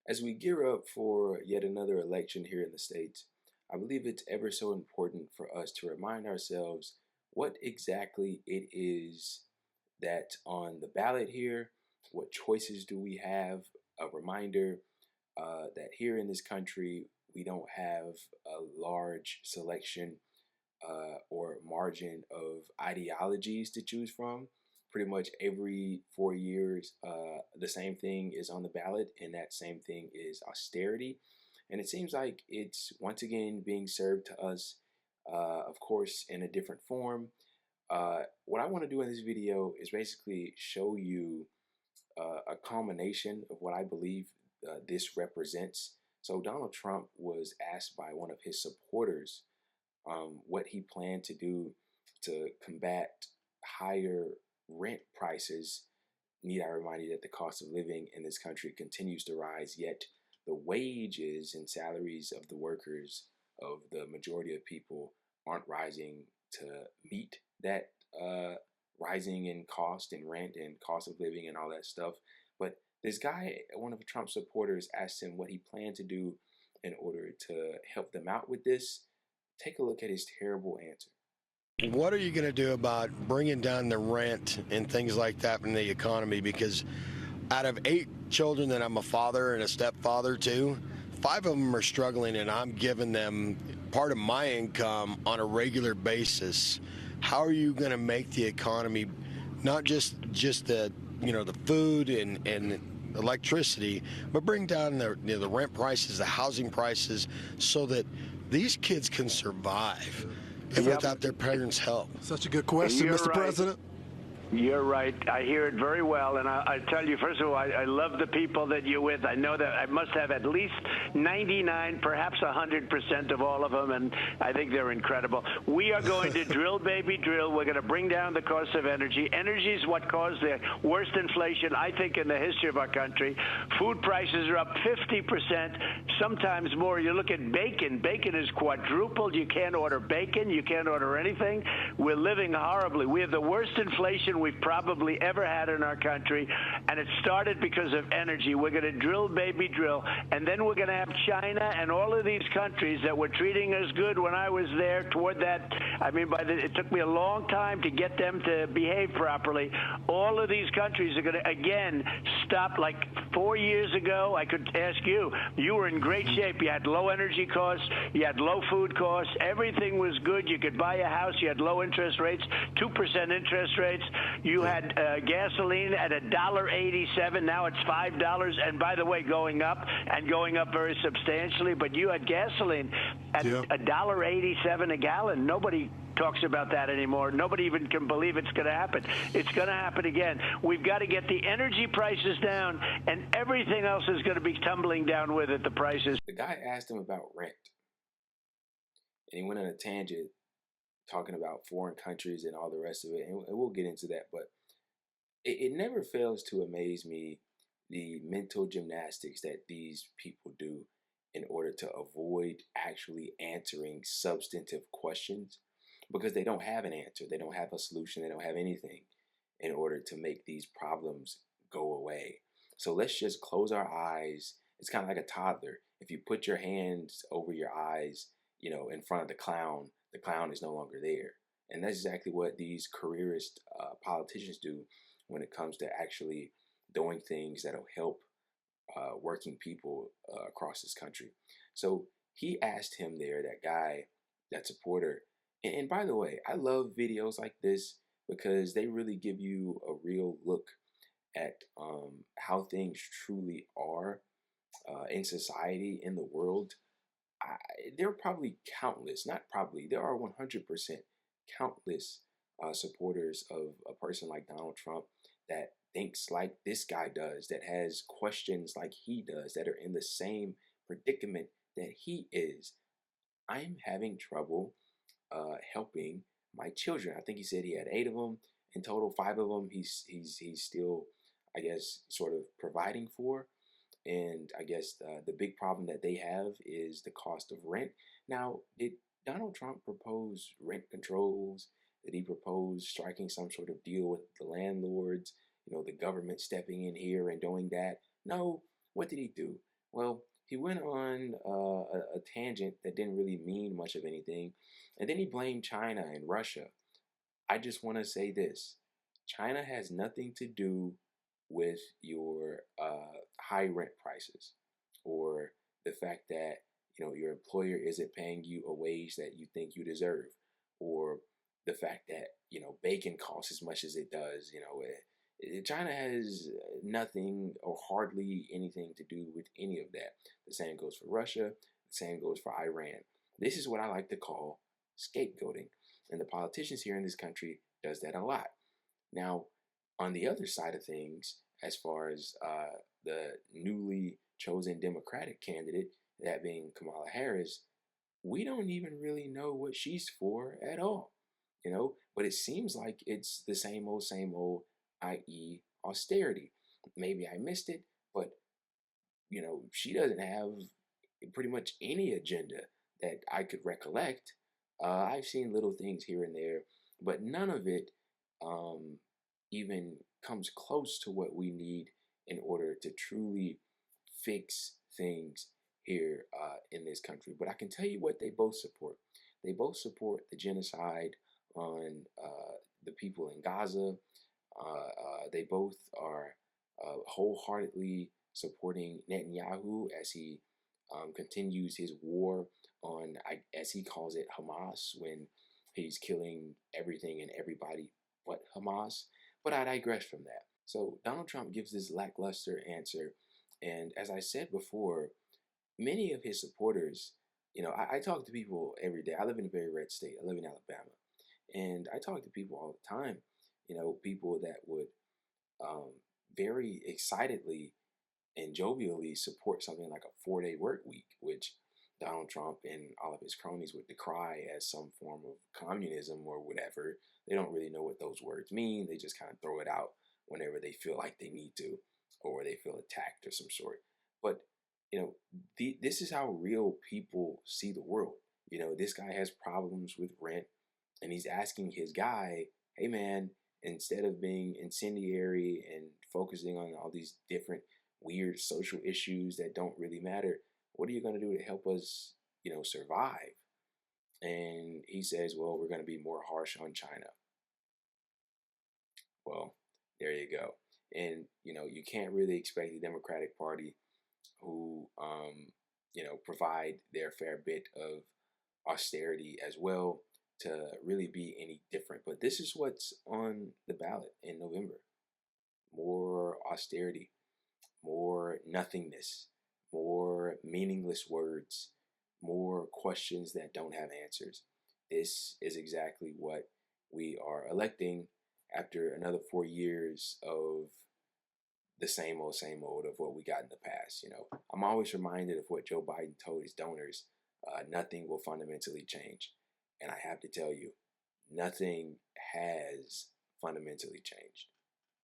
As we gear up for yet another election here in the States, I believe it's ever so important for us to remind ourselves what exactly it is that's on the ballot here, what choices do we have, a reminder that here in this country we don't have a large selection or margin of ideologies to choose from. Pretty much every 4 years, the same thing is on the ballot, and that same thing is austerity. And it seems like it's once again being served to us, of course, in a different form. What I want to do in this video is basically show you a culmination of what I believe this represents. So Donald Trump was asked by one of his supporters what he planned to do to combat higher rent prices. Need I remind you that the cost of living in this country continues to rise, yet the wages and salaries of the workers, of the majority of people, aren't rising to meet that rising in cost and rent and cost of living and all that stuff. But this guy, one of Trump's supporters, asked him what he planned to do in order to help them out with this. Take a look at his terrible answer. What are you going to do about bringing down the rent and things like that in the economy? Because out of 8 children that I'm a father and a stepfather to, 5 of them are struggling, and I'm giving them part of my income on a regular basis. How are you going to make the economy not just the the food and electricity, but bring down the rent prices, the housing prices, so that these kids can survive and without their parents' help? Such a good question, You're Mr. right. President. You're right. I hear it very well. And I tell you, first of all, I love the people that you're with. I know that I must have at least 99, perhaps 100% of all of them. And I think they're incredible. We are going to drill, baby, drill. We're going to bring down the cost of energy. Energy is what caused the worst inflation, I think, in the history of our country. Food prices are up 50%, sometimes more. You look at bacon. Bacon is quadrupled. You can't order bacon. You can't order anything. We're living horribly. We have the worst inflation we've probably ever had in our country, and it started because of energy. We're going to drill, baby, drill, and then we're going to have China and all of these countries that were treating us good when I was there toward that. I mean, it took me a long time to get them to behave properly. All of these countries are going to, again, stop. Like 4 years ago, I could ask you, you were in great shape. You had low energy costs. You had low food costs. Everything was good. You could buy a house. You had low interest rates, 2% interest rates. You had gasoline at $1.87. Now it's $5. And by the way, going up very substantially. But you had gasoline at $1.87 a gallon. Nobody talks about that anymore. Nobody even can believe it's going to happen. It's going to happen again. We've got to get the energy prices down, and everything else is going to be tumbling down with it, the prices. The guy asked him about rent, and he went on a tangent talking about foreign countries and all the rest of it, and we'll get into that. But it never fails to amaze me the mental gymnastics that these people do in order to avoid actually answering substantive questions, because they don't have an answer, they don't have a solution, they don't have anything in order to make these problems go away. So let's just close our eyes. It's kind of like a toddler. If you put your hands over your eyes, in front of the clown is no longer there. And that's exactly what these careerist politicians do when it comes to actually doing things that'll help working people across this country. So he asked him there, that guy, that supporter. And by the way, I love videos like this because they really give you a real look at how things truly are in society, in the world. There are probably countless, not probably, there are 100% countless supporters of a person like Donald Trump that thinks like this guy does, that has questions like he does, that are in the same predicament that he is. I'm having trouble helping my children. I think he said he had 8 of them in total. 5 of them he's still, I guess, sort of providing for. And I guess the big problem that they have is the cost of rent. Now, did Donald Trump propose rent controls? Did he propose striking some sort of deal with the landlords? The government stepping in here and doing that? No. What did he do? Well, he went on a tangent that didn't really mean much of anything, and then he blamed China and Russia. I just want to say this: China has nothing to do with your high rent prices, or the fact that your employer isn't paying you a wage that you think you deserve, or the fact that bacon costs as much as it does. China has nothing or hardly anything to do with any of that. The same goes for Russia. The same goes for Iran. This is what I like to call scapegoating, and the politicians here in this country does that a lot. Now, on the other side of things, as far as the newly chosen Democratic candidate, that being Kamala Harris, we don't even really know what she's for at all, but it seems like it's the same old, i.e., austerity. Maybe I missed it, but she doesn't have pretty much any agenda that I could recollect. I've seen little things here and there, but none of it even comes close to what we need in order to truly fix things here in this country. But I can tell you what they both support. They both support the genocide on the people in Gaza. They both are wholeheartedly supporting Netanyahu as he continues his war on, as he calls it, Hamas, when he's killing everything and everybody but Hamas. But I digress from that. So Donald Trump gives this lackluster answer. And as I said before, many of his supporters, I talk to people every day. I live in a very red state. I live in Alabama. And I talk to people all the time, people that would very excitedly and jovially support something like a 4-day work week, which Donald Trump and all of his cronies would decry as some form of communism or whatever. They don't really know what those words mean. They just kind of throw it out whenever they feel like they need to, or they feel attacked or some sort. But this is how real people see the world. This guy has problems with rent, and he's asking his guy, "Hey man, instead of being incendiary and focusing on all these different weird social issues that don't really matter, what are you going to do to help us, survive?" And he says, "Well, we're going to be more harsh on China." Well, there you go. And you can't really expect the Democratic Party, who provide their fair bit of austerity as well, to really be any different. But this is what's on the ballot in November: more austerity, more nothingness, more meaningless words, more questions that don't have answers. This is exactly what we are electing after another 4 years of the same old of what we got in the past. I'm always reminded of what Joe Biden told his donors: nothing will fundamentally change. And I have to tell you, nothing has fundamentally changed.